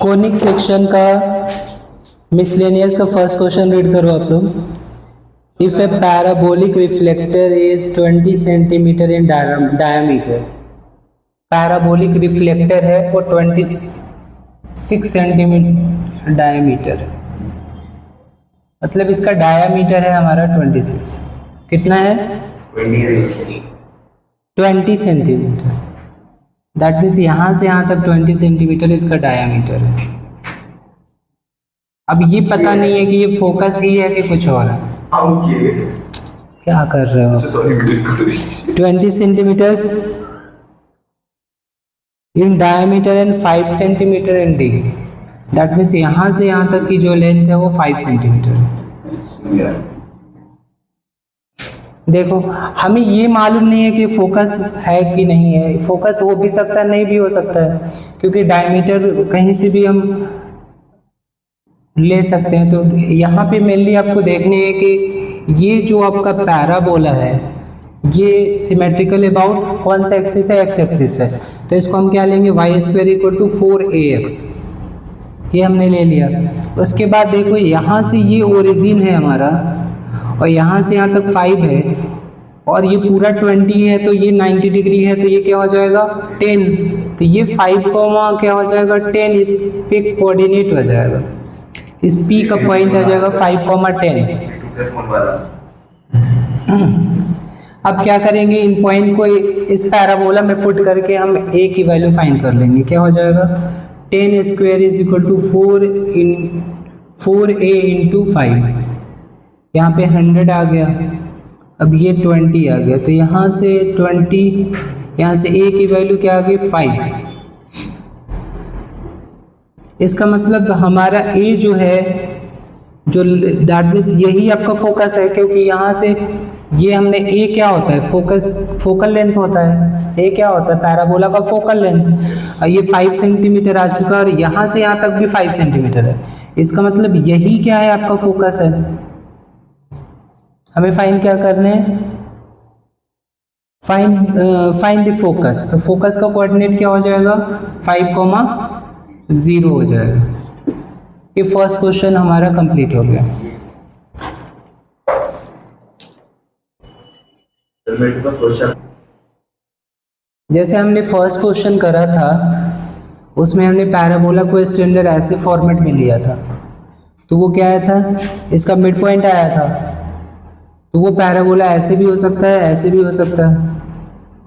Conic section का miscellaneous का first question read करो आप लोग। If A parabolic reflector is 20 centimetre in diameter, parabolic reflector है वो 26 सेंटीमीटर डायमीटर, मतलब इसका डायामीटर है हमारा 26। कितना है? 20 सेंटीमीटर। दैट मीन्स यहाँ से यहाँ तक 20 सेंटीमीटर इसका डायामीटर है। अब ये पता नहीं है कि ये फोकस ही है कि कुछ और है। क्या कर रहे हो? 20 centimetre in diameter and 5 centimetre in D. That means यहाँ से यहाँ तक की जो लेंथ है वो 5 सेंटीमीटर है। देखो हमें ये मालूम नहीं है कि फोकस है कि नहीं है। फोकस हो भी सकता है, नहीं भी हो सकता है, क्योंकि डायमीटर कहीं से भी हम ले सकते हैं। तो यहाँ पे मेनली आपको देखने है कि ये जो आपका पैराबोला है ये सिमेट्रिकल अबाउट कौन सा एक्सिस है? एक्स एक्सिस है। तो इसको हम क्या लेंगे? Y square equal to 4ax, ये हमने ले लिया। उसके बाद देखो यहाँ से ये ओरिजिन है हमारा और यहाँ से यहाँ तक 5 है और ये पूरा 20 है, तो ये 90 डिग्री है, तो ये क्या हो जाएगा? 10। तो ये 5 क्या हो जाएगा? 10 इस पे कोऑर्डिनेट हो जाएगा, इस P का पॉइंट आ जाएगा 5,10। अब क्या करेंगे? इन पॉइंट को इस पैराबोला में पुट करके हम a की वैल्यू फाइंड कर लेंगे। क्या हो जाएगा? 10 square is equal to 4a into 5। यहाँ पे 100 आ गया, अब ये 20 आ गया, तो यहाँ से 20, यहाँ से a की वैल्यू क्या आ गई? 5। इसका मतलब हमारा a जो है, जो दैट मीन्स यही आपका फोकस है, क्योंकि यहाँ से ये हमने a क्या होता है? फोकस, फोकल लेंथ होता है। a क्या होता है? पैराबोला का फोकल लेंथ। और ये 5 सेंटीमीटर आ चुका है और यहाँ से यहाँ तक भी 5 सेंटीमीटर है। इसका मतलब यही क्या है? आपका फोकस है। हमें फाइंड क्या करने हैं? Find the focus. तो फोकस का कोऑर्डिनेट क्या हो जाएगा? 5,0 हो जाएगा। ये फर्स्ट क्वेश्चन हमारा कंप्लीट हो गया। जैसे हमने फर्स्ट क्वेश्चन करा था उसमें हमने पैराबोला को स्टैंडर्ड ऐसे फॉर्मेट में लिया था, तो वो क्या आया था? इसका मिड पॉइंट आया था। तो वो पैराबोला ऐसे भी हो सकता है, ऐसे भी हो सकता है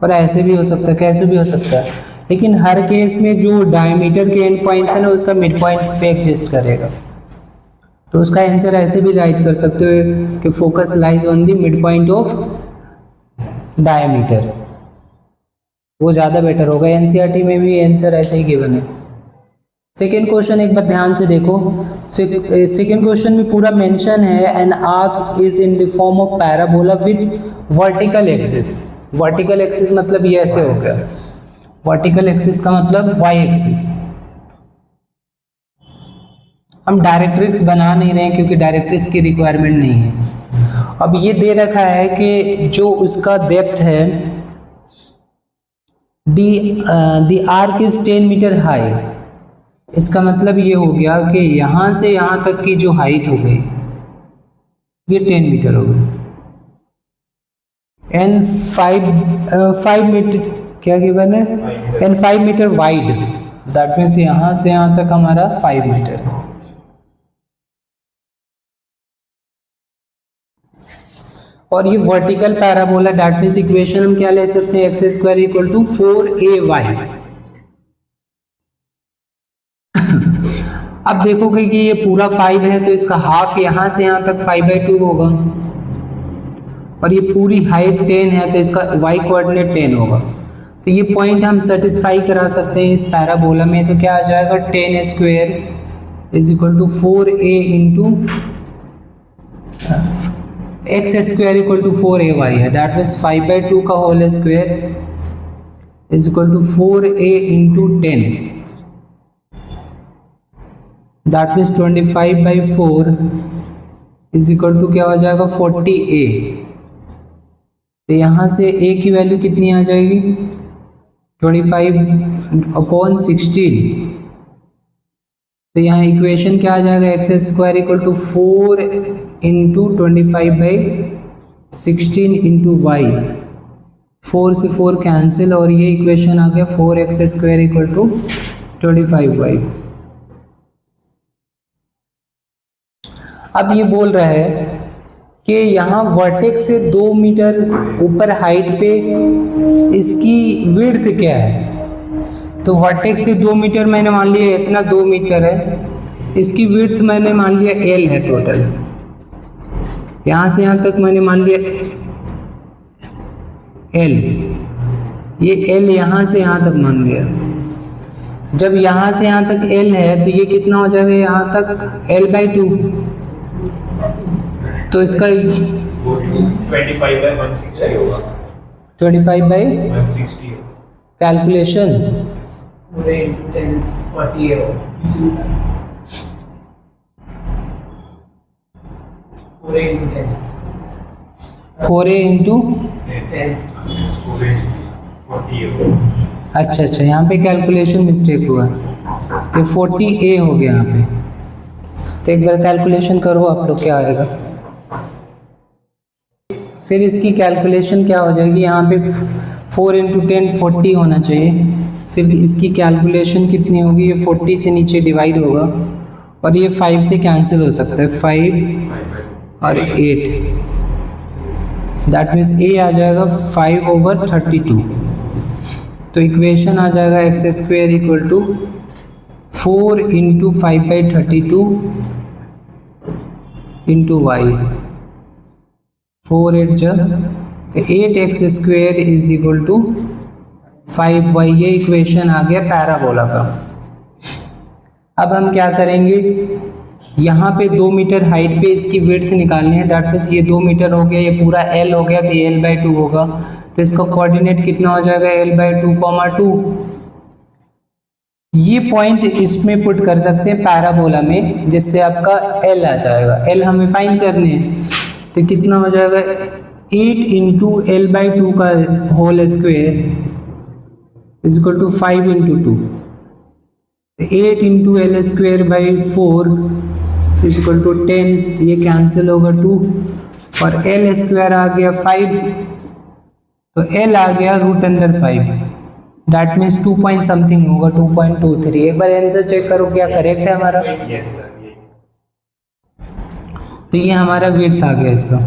और ऐसे भी हो सकता है, कैसे भी हो सकता है, लेकिन हर केस में जो डायमीटर के एंड पॉइंट्स है ना उसका मिड पॉइंट पे एग्जिस्ट करेगा। तो उसका आंसर ऐसे भी राइट कर सकते हो कि focus lies on the mid point of diameter, वो ज़्यादा बेटर होगा। एनसीईआरटी में भी आंसर ऐसे ही गिवन है। सेकेंड क्वेश्चन एक बार ध्यान से देखो। सेकेंड क्वेश्चन में पूरा मेंशन है an arc is in the form of parabola with vertical axis. Vertical axis मतलब ये ऐसे हो गया, वर्टिकल एक्सिस का मतलब वाई एक्सिस। हम डायरेक्ट्रिक्स बना नहीं रहे हैं क्योंकि डायरेक्ट्रिक्स की रिक्वायरमेंट नहीं है। अब ये दे रखा है कि जो उसका डेप्थ है the arch is 10 metre high. इसका मतलब ये हो गया कि यहाँ से यहाँ तक की जो हाइट हो गई ये 10 मीटर हो गई। एन 5 मीटर क्या गिवन है? An 5 metre wide, that means यहाँ से यहाँ तक हमारा 5 मीटर। और ये vertical parabola, that means equation हम क्या ले सकते हैं? X square equal to 4ay। अब देखोगे कि ये पूरा 5 है तो इसका हाफ यहाँ से यहाँ तक 5/2 होगा और ये पूरी हाइट 10 है तो इसका y कोऑर्डिनेट 10 होगा। तो ये पॉइंट हम सेटिस्फाई करा सकते हैं इस पैराबोला में। तो क्या आ जाएगा? 10 square is equal to 4a into x square equal to 4ay है, दैट मीन्स 5/2 का whole square is equal to 4a into 10, that means 25/4 is equal to क्या हो जाएगा? 40a। तो यहाँ से a की वैल्यू कितनी आ जाएगी? 25/16, तो यहाँ इक्वेशन क्या आ जाएगा, x square equal to 4 into 25/16 into y, 4 से 4 कैंसिल और ये इक्वेशन आ गया 4x square equal to 25y। अब ये बोल रहा है कि यहाँ वर्टेक्स से 2 मीटर ऊपर हाइट पे इसकी विड्थ क्या है, तो वर्टेक्स से 2 मीटर मैंने मान लिया इतना 2 मीटर है, इसकी विड्थ मैंने मान लिया L है टोटल, यहाँ से यहाँ तक मैंने मान लिया L, ये L यहाँ से यहाँ तक मान लिया। जब यहाँ से यहाँ तक L है तो ये कितना हो जाएगा, यहाँ तक L/2, तो इसका 25/160 होगा, 25/160 कैलकुलेशन 4 into 10 40 होगा, 4 into 10 4a इंटू 10 40 होगा। अच्छा, यहाँ पे कैलकुलेशन मिस्टेक हुआ, ये 40a हो गया यहाँ पे, तो एक बार कैलकुलेशन करो आप लोग क्या आएगा। फिर इसकी कैलकुलेशन क्या हो जाएगी, यहाँ पे 4 इंटू 10 40 होना चाहिए, फिर इसकी कैलकुलेशन कितनी होगी, ये 40 से नीचे डिवाइड होगा और ये 5 से कैंसिल हो सकता है, 5 और 8, दैट मीन्स a आ जाएगा 5/32, तो इक्वेशन आ जाएगा x square equal to 4 into 5/32 into y, 4 8 जा, तो 8x square is equal to 5y, ये इक्वेशन आ गया पैराबोला का। अब हम क्या करेंगे, यहाँ पे 2 मीटर हाइट पे इसकी विड्थ निकालनी है, दैट मीन्स ये 2 मीटर हो गया, ये पूरा L हो गया, तो ये L/2 होगा, तो इसका कोऑर्डिनेट कितना हो जाएगा, L/2, 2। ये पॉइंट इसमें पुट कर सकते हैं पैराबोला में, जिससे आपका L आ जाएगा, L हमें फाइंड करने हैं, तो कितना हो जाएगा 8 इंटू L/2 का whole square is equal to 5 into 2, 8 into L square by 4 is equal to 10, ये कैंसिल होगा 2 और L स्क्वायर आ गया 5, तो L आ गया √5, दैट मीन्स 2 पॉइंट समथिंग होगा, 2.23। एक बार आंसर चेक करो क्या करेक्ट है हमारा, यस सर, तो ये हमारा विड्थ आ गया इसका।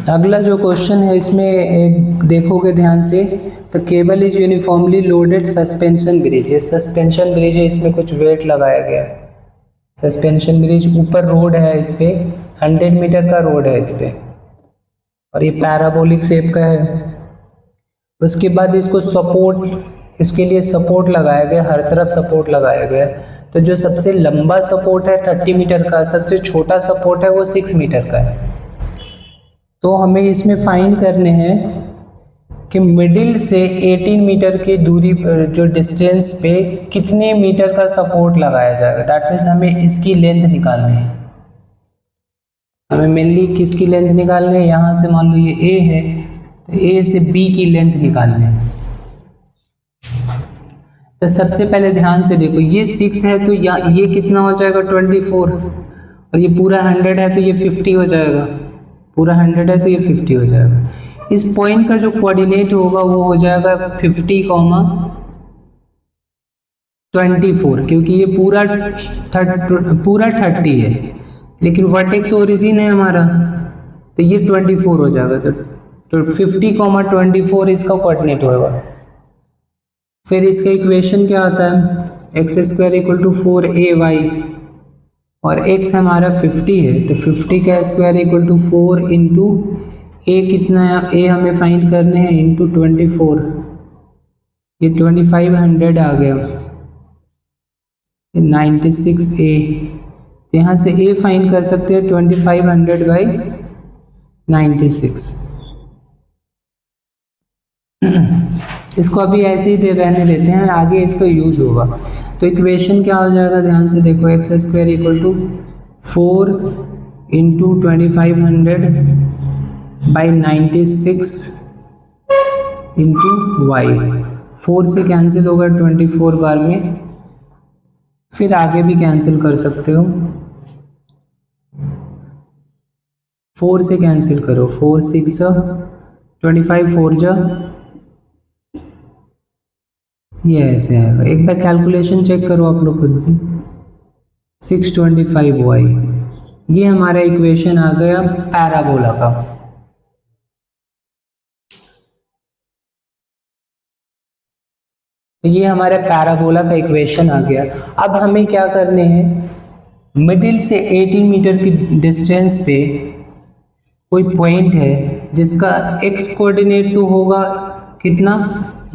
अगला जो क्वेश्चन है इसमें एक देखोगे ध्यान से, तो cable is uniformly loaded suspension bridge, ये सस्पेंशन ब्रिज है, इसमें कुछ वेट लगाया गया है, सस्पेंशन ब्रिज ऊपर रोड है, इस पे 100 मीटर का रोड है इस पे, और ये पैराबोलिक शेप का है। उसके बाद इसको सपोर्ट, इसके लिए सपोर्ट लगाया गया, हर तरफ सपोर्ट लगाया गया, तो जो सबसे लंबा सपोर्ट है 30 मीटर का, सबसे छोटा सपोर्ट है वो 6 मीटर का है। तो हमें इसमें फाइंड करने हैं कि मिडिल से 18 मीटर की दूरी पर जो डिस्टेंस पे कितने मीटर का सपोर्ट लगाया जाएगा, दैट मीन्स हमें इसकी लेंथ निकालनी है। हमें मेनली किसकी लेंथ निकालनी है, यहाँ से मान लो ये A है, तो A से B की लेंथ निकालनी है। तो सबसे पहले ध्यान से देखो, ये 6 है तो ये कितना हो जाएगा 24, और ये पूरा 100 है तो ये 50 हो जाएगा, पूरा 100 है तो ये 50 हो जाएगा। इस पॉइंट का जो कोऑर्डिनेट होगा वो हो जाएगा 50,24, क्योंकि ये पूरा 30 है, लेकिन वर्टेक्स ओरिजिन है हमारा, तो ये 24 हो जाएगा, तो 50,24 इसका कोऑर्डिनेट होगा। फिर इसका इक्वेशन क्या आता है, X square equal to 4ay, और x हमारा 50 है, तो 50 का square equal to 4 into a, कितना है a हमें फाइंड करने हैं, इंटू 24, ये 2500 आ गया, 96a, तो यहाँ से a फाइंड कर सकते हैं 2500/96। इसको अभी ऐसे ही रहने देते हैं, आगे इसका यूज होगा। तो इक्वेशन क्या हो जाएगा, ध्यान से देखो, x square equal to 4 into 2500 by 96 into y. 4 से कैंसिल होगा 24 बार में, फिर आगे भी कैंसिल कर सकते हो। 4 से कैंसिल करो, 4 6 25 4 जा, ये ऐसे आएगा। एक बार कैलकुलेशन चेक करो आप लोग खुद भी। 625y, ये हमारा इक्वेशन आ गया पैराबोला का। तो ये हमारे पैराबोला का इक्वेशन आ गया। अब हमें क्या करने हैं, मिडिल से 18 मीटर की डिस्टेंस पे कोई पॉइंट है जिसका x कोऑर्डिनेट तो होगा कितना,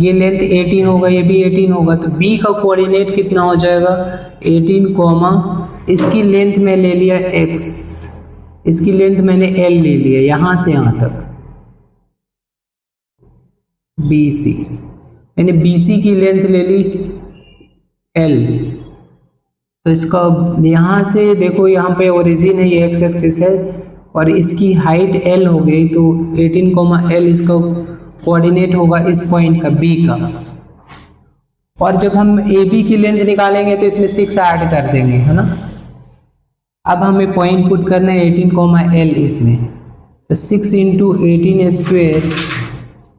ये लेंथ 18 होगा, ये भी 18 होगा, तो b का कोऑर्डिनेट कितना हो जाएगा 18 कॉमा, इसकी लेंथ में ले लिया x, इसकी लेंथ मैंने l ले लिया यहाँ से यहाँ तक BC, मैंने BC की लेंथ ले ली L। तो इसका यहाँ से देखो, यहाँ पे ओरिजिन है, ये x एक्सिस है और इसकी हाइट L हो गई, तो 18, L इसका कोऑर्डिनेट होगा इस पॉइंट का B का। और जब हम AB की लेंथ निकालेंगे तो इसमें 6 ऐड कर देंगे, है ना। अब हमें पॉइंट पुट करना है 18, L इसमें, तो 6 into 18 square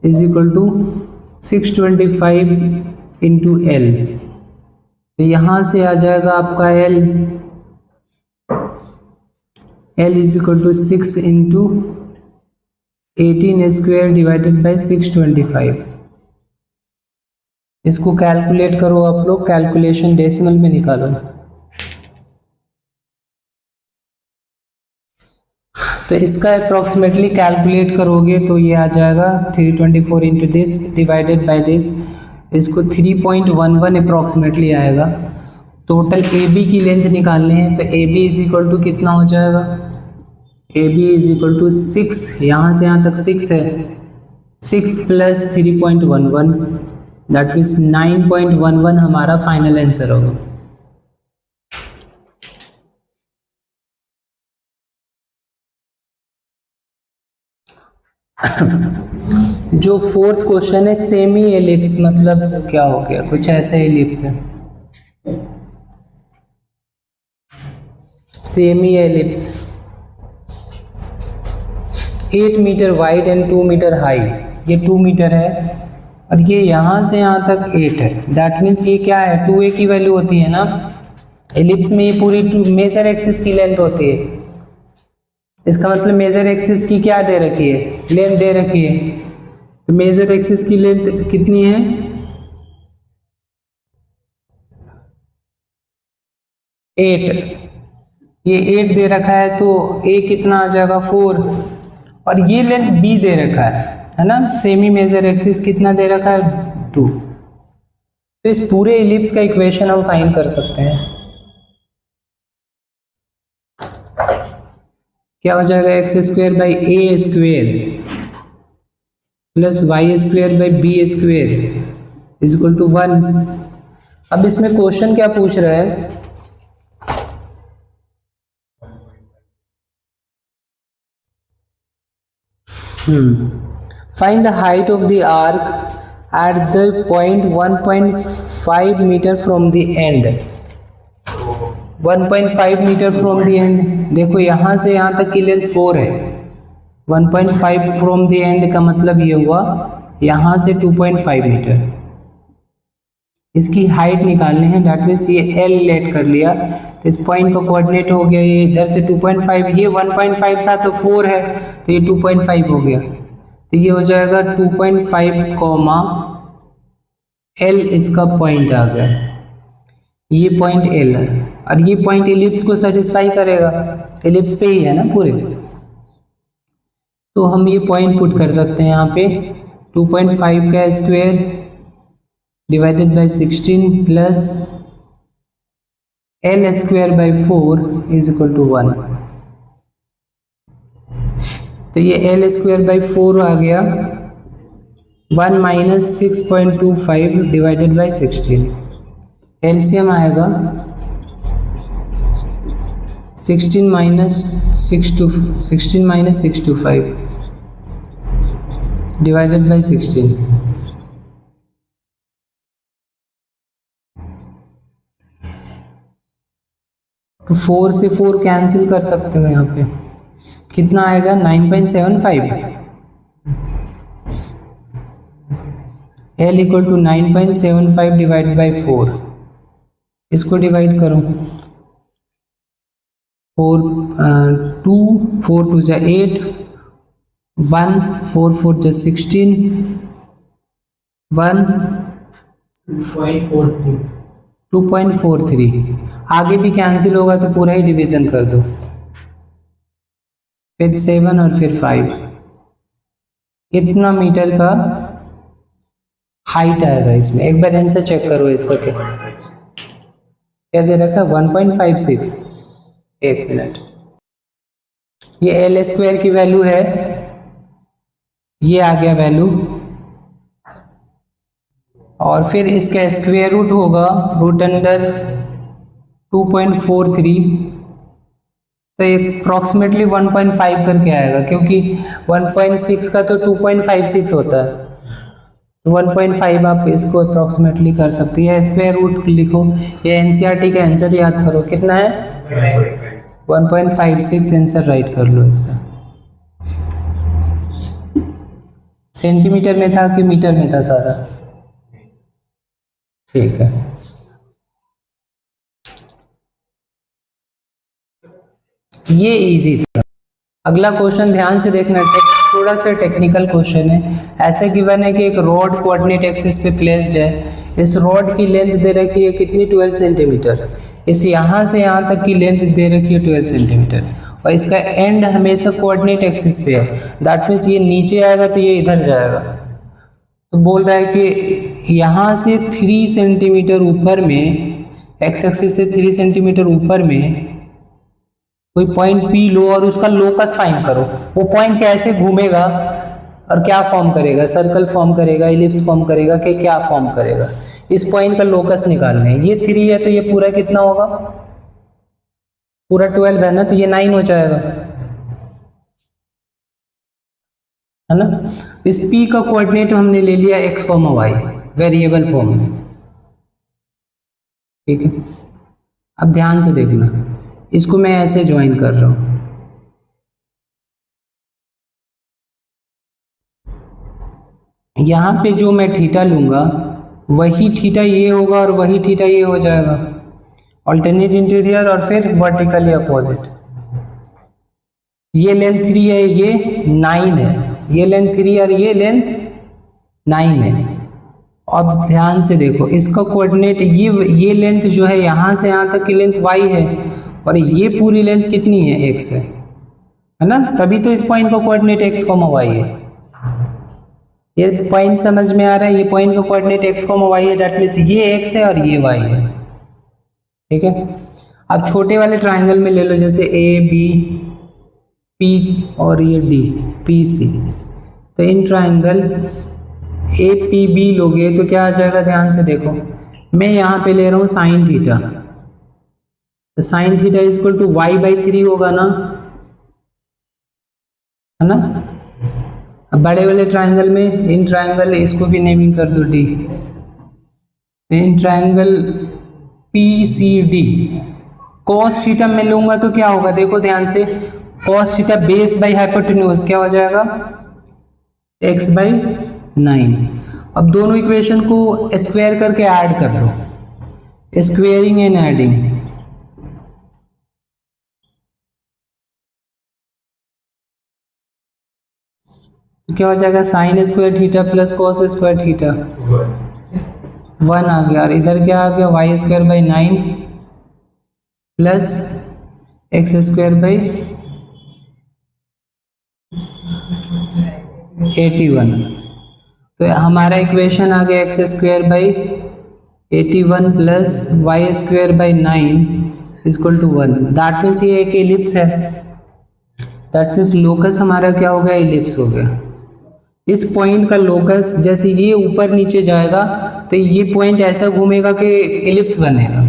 is equal to 625 into L। तो यहाँ से आ जाएगा आपका L is equal to 6 into 18 square divided by 625। इसको कैलकुलेट करो आप लोग, कैलकुलेशन डेसिमल में निकालो। तो इसका अप्रॉक्सीमेटली कैलकुलेट करोगे तो ये आ जाएगा 324 into this divided by this, इसको 3.11 अप्रॉक्सीमेटली आएगा। टोटल AB की लेंथ निकालनी है, तो AB इज इक्वल टू कितना हो जाएगा, AB इज इक्वल टू 6, यहाँ से यहाँ तक 6 है, 6 प्लस 3.11 दैट मीन्स 9.11 हमारा फाइनल आंसर होगा। जो फोर्थ क्वेश्चन है सेमी एलिप्स, मतलब क्या हो गया, कुछ ऐसा एलिप्स है, semi ellipse 8 metre wide and 2 metre high, ये 2 मीटर है और ये यहाँ से यहाँ तक 8 है, दैट मीन्स ये क्या है 2a की वैल्यू होती है ना एलिप्स में, ये पूरी मेजर एक्सिस की लेंथ होती है। इसका मतलब मेजर एक्सिस की क्या दे रखी है, लेंथ दे रखी है, तो मेजर एक्सिस की लेंथ कितनी है 8, ये 8 दे रखा है तो a कितना आ जाएगा 4, और ये लेंथ b दे रखा है ना, सेमी मेजर एक्सिस कितना दे रखा है 2। तो इस पूरे एलिप्स का इक्वेशन हम फाइंड कर सकते हैं, क्या हो जाएगा x square by a square plus y square by b square is equal to 1। अब इसमें क्वेश्चन क्या पूछ रहा है, find the height of the arch at the point 1.5 metre from the end. 1.5 metre from the end, देखो यहाँ से यहाँ तक की लेंथ 4 है, 1.5 फ्रॉम द एंड का मतलब ये हुआ यहाँ से 2.5 मीटर। इसकी हाइट निकालनी है, दैट मीन्स ये L लेट कर लिया, तो इस पॉइंट का कोऑर्डिनेट हो गया ये इधर से 2.5, ये 1.5 था तो 4 है तो ये 2.5 हो गया, तो ये हो जाएगा 2.5 कॉमा L इसका पॉइंट आ गया, ये पॉइंट L है और ये पॉइंट एलिप्स को सेटिस्फाई करेगा, एलिप्स पे ही है ना पूरे, तो हम ये पॉइंट पुट कर सकते हैं यहाँ पे 2.5 का square divided by 16 plus L square by 4 is equal to 1। तो ये L स्क्वायर बाय 4 आ गया 1 माइनस 6.25 डिवाइडेड बाय 16, एलसीएम आएगा 16 minus 6 to 5 divided by 16. तो 4 से 4 कैंसिल कर सकते हो यहाँ पे, कितना आएगा 9.75. L equal to 9.75 divide by 4. इसको डिवाइड करो, 2 4 2 जा 8, 1 4 4 जा 16, 1 2.43. 2.43. आगे भी कैंसिल होगा तो पूरा ही डिवीजन कर दो, फिर 7 और फिर 5. इतना मीटर का हाइट आएगा इसमें. एक बार आंसर चेक करो इसको, क्या दे रखा है 1.56. एक मिनट, ये एल स्क्वायर की वैल्यू है, ये आ गया वैल्यू, और फिर इसका स्क्वायर रूट होगा रूट अंडर 2.43, तो अप्रॉक्सीमेटली 1.5 करके आएगा, क्योंकि 1.6 का तो 2.56 होता है, 1.5 आप इसको अप्रॉक्सीमेटली कर सकते हैं. स्क्वायर रूट लिखो, ये एनसीईआरटी का आंसर याद करो, कितना है 1.56. आंसर राइट कर लो इसका. सेंटीमीटर में था कि मीटर में था सारा? ठीक है. ये इजी था. अगला क्वेश्चन ध्यान से देखना, थोड़ा सा टेक्निकल क्वेश्चन है. ऐसे गिवन है कि एक रॉड कोऑर्डिनेट एक्सिस पे प्लेस्ड है. इस रॉड की लेंथ दे रखी है कितनी 12 सेंटीमीटर. इस यहाँ से यहाँ तक की लेंथ दे रखी है 12 सेंटीमीटर, और इसका एंड हमेशा कोऑर्डिनेट एक्सिस पे है. दैट मीन्स ये नीचे आएगा तो ये इधर जाएगा. तो बोल रहा है कि यहाँ से 3 सेंटीमीटर ऊपर में, एक्स एक्सिस से 3 सेंटीमीटर ऊपर में कोई पॉइंट पी लो और उसका लोकस फाइंड करो. वो पॉइंट कैसे घूमेगा और क्या फॉर्म करेगा, सर्कल फॉर्म करेगा, इलिप्स फॉर्म करेगा, कि क्या फॉर्म करेगा, इस पॉइंट का लोकस निकालने है. ये 3 है तो ये पूरा कितना होगा, पूरा 12 है ना, तो ये 9 हो जाएगा, है ना. इस P का कोऑर्डिनेट हमने ले लिया x, y वेरिएबल फॉर्म में. ठीक है, अब ध्यान से देखना, इसको मैं ऐसे ज्वाइन कर रहा हूं. यहां पे जो मैं थीटा लूंगा वही थीटा ये होगा और वही थीटा ये हो जाएगा. ऑल्टरनेट इंटीरियर और फिर वर्टिकली अपोजिट. ये लेंथ 3 है, ये 9 है. ये लेंथ 3 और ये लेंथ 9 है. अब ध्यान से देखो, इसका कोऑर्डिनेट ये लेंथ जो है यहाँ से यहाँ तक की लेंथ y है, और ये पूरी लेंथ कितनी है, x है ना. तभी तो इस पॉइंट का कोऑर्डिनेट x, y है. ये पॉइंट समझ में आ रहा है, ये पॉइंट का कोऑर्डिनेट x, y है. दैट मीन्स ये x है और ये y है. ठीक है. अब छोटे वाले ट्रायंगल में ले लो, जैसे a b p और ये d p c. तो in triangle A P B लोगे तो क्या आ जाएगा, ध्यान से देखो. मैं यहाँ पे ले रहा हूँ साइन थीटा, तो sine theta is equal to y/3 होगा ना, है ना. अब बड़े वाले ट्रायंगल में, इन ट्रायंगल इसको भी नेमिंग कर दो d. In triangle P C D cos theta में लूंगा तो क्या होगा, देखो ध्यान से. Cos theta base by hypotenuse क्या हो जाएगा, x/9. अब दोनों इक्वेशन को स्क्वायर करके ऐड कर दो, स्क्वेयरिंग एंड एडिंग. तो क्या हो जाएगा, sine square theta plus cos square theta 1 आ गया, और इधर क्या आ गया, y²/9 प्लस x²/81. तो हमारा इक्वेशन आ गया x²/81 plus y²/9 equal to 1. That means ये एक एलिप्स है. दैट मीन्स लोकस हमारा क्या हो गया, एलिप्स हो गया. इस पॉइंट का लोकस जैसे ये ऊपर नीचे जाएगा तो ये पॉइंट ऐसा घूमेगा कि एलिप्स बनेगा,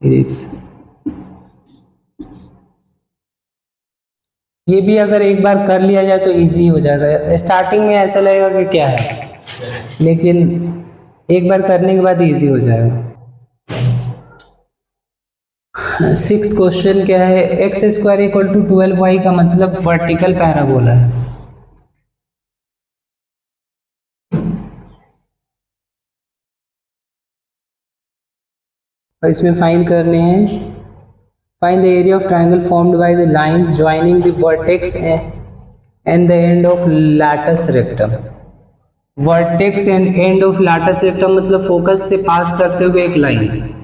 एलिप्स. ये भी अगर एक बार कर लिया जाए तो इजी हो जाएगा। स्टार्टिंग में ऐसा लगेगा कि क्या है, लेकिन एक बार करने के बाद इजी हो जाएगा। 6th क्वेश्चन क्या है, X square equal to 12y का मतलब वर्टिकल पैराबोला है। और इसमें फाइंड करने हैं, find the area of triangle formed by the lines joining the vertex and the end of latus rectum. Vertex and end of latus rectum मतलब focus से पास करते हुए एक line,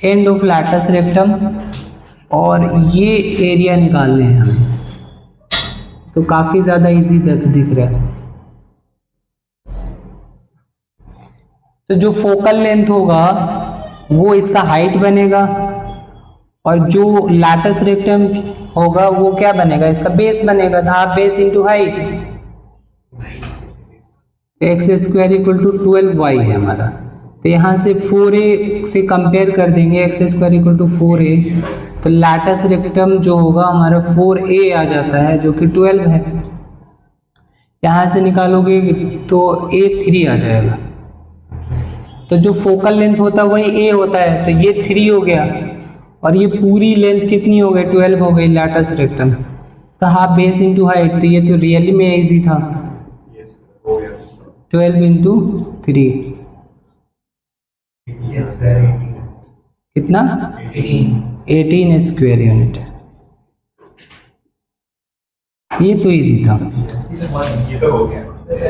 end of latus rectum, और ये area निकालने हैं हमें। तो काफी ज्यादा इजी दिख रहा है। तो जो फोकल लेंथ होगा वो इसका हाइट बनेगा, और जो लैटस रेक्टम होगा वो क्या बनेगा, इसका बेस बनेगा। Half base into height, x square equal to 12y है हमारा। तो यहाँ से 4a से कंपेयर कर देंगे, x square equal to 4a, तो लैटस रेक्टम जो होगा हमारा 4a आ जाता है, जो कि 12 है। यहाँ से निकालोगे तो a 3 आ जाएगा। तो जो फोकल लेंथ होता है वही a होता है, तो ये 3 हो गया, और ये पूरी लेंथ कितनी हो गई, 12 हो गई लैटस रेक्टम। तो हाफ बेस इंटू हाइट, तो ये तो रियली में इजी था। 12 इंटू 3 कितना, 18 स्क्वायर यूनिट। ये तो इजी था।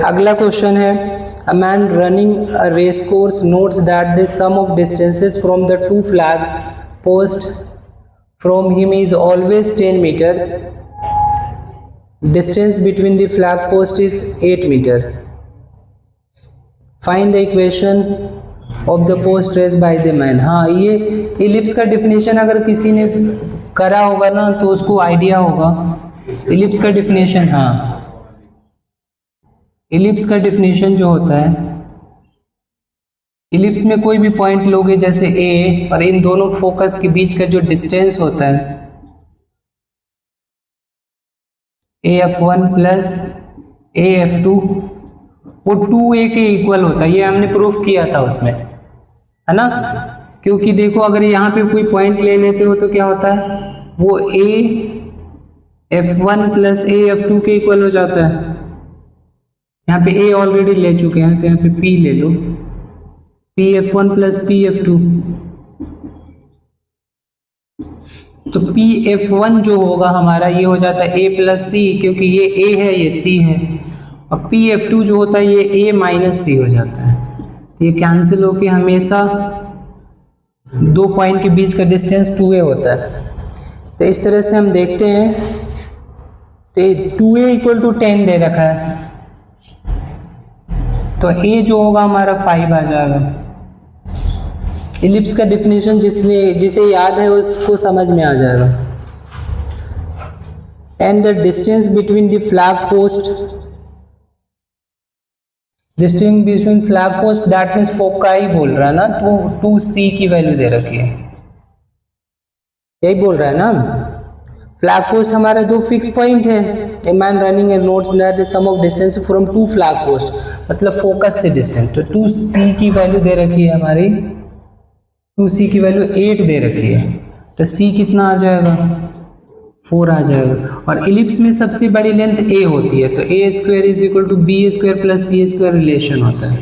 अगला क्वेश्चन है, a man running a race course notes that the sum of distances from the two flags post from him is always 10 metre. Distance between the flag post is 8 metre. Find the equation of the post race by the man. हाँ, ये ellipse का definition अगर किसी ने करा होगा ना तो उसको आइडिया होगा इलिप्स का डिफिनेशन। हाँ, इलिप्स का डिफिनेशन जो होता है, इलिप्स में कोई भी पॉइंट लोगे जैसे ए, और इन दोनों फोकस के बीच का जो डिस्टेंस होता है AF1 प्लस AF2, वो 2a के इक्वल होता है। ये हमने प्रूफ किया था उसमें, है ना। क्योंकि देखो अगर यहाँ पे कोई पॉइंट ले लेते हो तो क्या होता है, वो AF1 प्लस AF2 के इक्वल हो जाता है। यहाँ पे a ऑलरेडी ले चुके हैं, तो यहाँ पे p ले लो, PF1 प्लस PF2। तो PF1 जो होगा हमारा ये हो जाता है a प्लस सी, क्योंकि ये a है ये c है, और PF2 जो होता है ये a माइनस सी हो जाता है। तो ये कैंसिल होके हमेशा दो पॉइंट के बीच का डिस्टेंस 2a होता है। तो इस तरह से हम देखते हैं, तो 2a इक्वल टू 10 दे रखा है, तो a जो होगा हमारा 5 आ जाएगा। इलिप्स का डिफिनेशन जिसे याद है उसको समझ में आ जाएगा। And the distance between the flag post, distance between flag post that means foci बोल रहा है ना, तो 2c की वैल्यू दे रखी है, यही बोल रहा है ना। फ्लैग पोस्ट हमारे दो फिक्स पॉइंट है। A man running and notes that the sum of distance from two flag post, मतलब फोकस से डिस्टेंस। तो 2c की वैल्यू दे रखी है हमारी, 2c की वैल्यू 8 दे रखी है, तो c कितना आ जाएगा, 4 आ जाएगा। और इलिप्स में सबसे बड़ी लेंथ a होती है, तो a square is equal to b square plus c square relation होता है।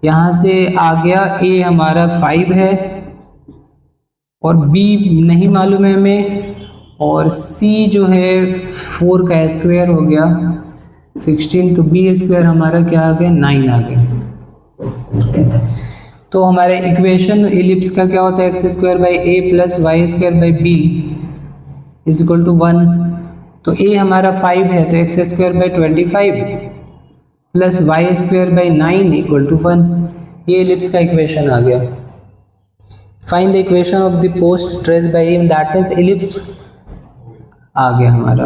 यहाँ से आ गया a हमारा 5 है, और b नहीं मालूम है हमें, और c जो है 4 का स्क्वायर हो गया 16, तो b स्क्वायर हमारा क्या आ गया, 9 आ गया। तो हमारे इक्वेशन इलिप्स का क्या होता है, X square by A plus Y square by B is equal to 1। तो a हमारा 5 है, तो X square by 25 plus Y square by 9 equal to 1। ये इलिप्स का इक्वेशन आ गया। Find the equation of the post trace by him, that means ellipse आ गया हमारा।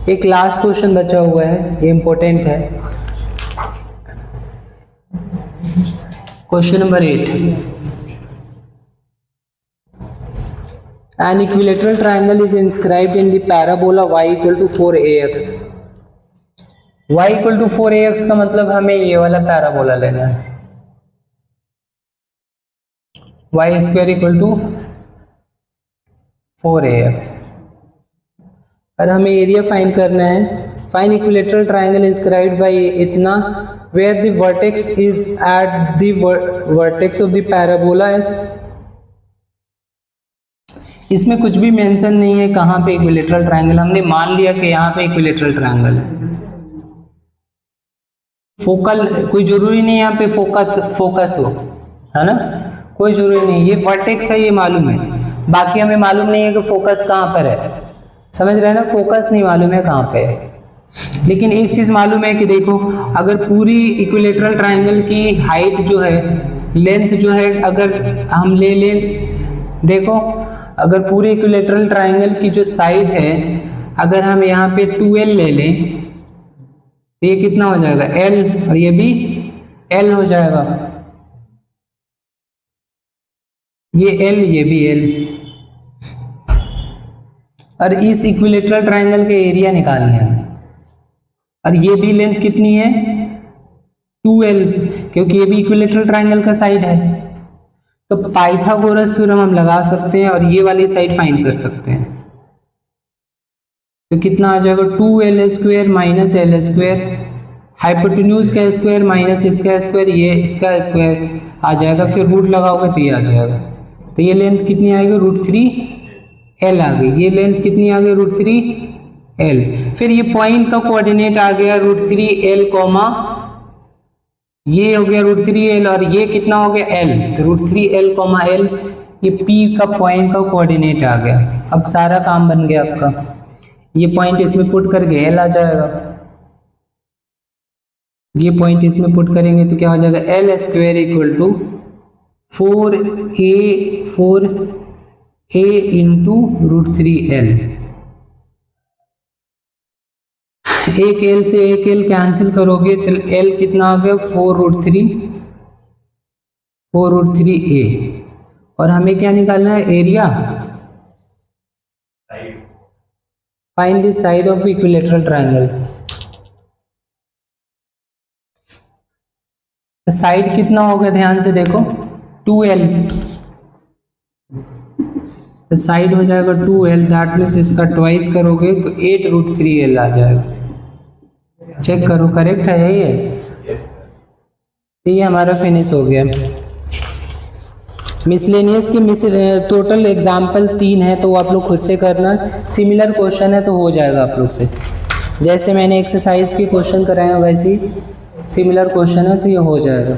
एक लास्ट क्वेश्चन बचा हुआ है, ये इंपॉर्टेंट है। Question number 8, An equilateral triangle is inscribed in the parabola y equal to 4ax. y equal to 4ax का मतलब हमें ये वाला पैराबोला लेना है, y square equal to 4ax। और हमें एरिया फाइंड करना है। Find equilateral triangle inscribed by इतना where the vertex is at the vertex of the parabola. इसमें कुछ भी मेंशन नहीं है कहाँ पे इक्विलेटरल ट्राइंगल, हमने मान लिया कि यहाँ पे इक्विलेटरल ट्राइंगल है। फोकल कोई जरूरी नहीं यहाँ पे फोकस हो, है ना, कोई जरूरी नहीं। ये वर्टेक्स है ये मालूम है, बाकी हमें मालूम नहीं है कि फोकस कहाँ पर है, समझ रहे हैं ना, फोकस नहीं मालूम है कहाँ पे है। लेकिन एक चीज मालूम है कि देखो अगर पूरी इक्विलेटरल ट्राइंगल की हाइट जो है, लेंथ जो है, अगर हम ले लें, देखो अगर पूरे इक्विलेटरल ट्राइंगल की जो साइड है अगर हम यहाँ पे 2l ले लें तो ये कितना हो जाएगा l, और ये भी l हो जाएगा, ये l ये भी l। और इस इक्विलेटरल ट्राइंगल के एरिया निकालने हैं, और ये भी लेंथ कितनी है 2l, क्योंकि ये भी इक्विलेटरल ट्राइंगल का साइड है। तो पाइथागोरस थ्योरम हम लगा सकते हैं और ये वाली साइड फाइंड कर सकते हैं। तो कितना आ जाएगा 2l square minus l square, hypotenuse का स्क्वायर माइनस इसका स्क्वायर, ये इसका स्क्वायर आ जाएगा, फिर रूट लगाओगे तो ये आ जाएगा। तो ये लेंथ कितनी आएगी √3l आ गई, ये लेंथ कितनी आ गई √3l। फिर ये पॉइंट का कोऑर्डिनेट आ गया √3l कॉमा ये हो गया √3l, और ये कितना हो गया l, तो √3l कॉमा l, ये p का पॉइंट का कोऑर्डिनेट आ गया। अब सारा काम बन गया आपका, ये पॉइंट इसमें पुट करके l आ जाएगा, ये पॉइंट इसमें पुट करेंगे तो क्या हो जाएगा l square equal to 4a into √3l। एक l से एक l कैंसिल करोगे तो l कितना आ गया 4√3a। और हमें क्या निकालना है area, find the side of equilateral triangle. Side कितना होगा ध्यान से देखो 2l, तो साइड हो जाएगा 2l, दैट मीन्स इसका ट्वाइस करोगे तो 8√3l आ जाएगा। चेक करो करेक्ट है यही है। तो ये हमारा फिनिश हो गया। मिसलेनियस के टोटल एग्जाम्पल 3 है, तो वो आप लोग खुद से करना। सिमिलर क्वेश्चन है तो हो जाएगा आप लोग से, जैसे मैंने एक्सरसाइज के क्वेश्चन कराए हैं वैसे ही सिमिलर क्वेश्चन है तो ये हो जाएगा।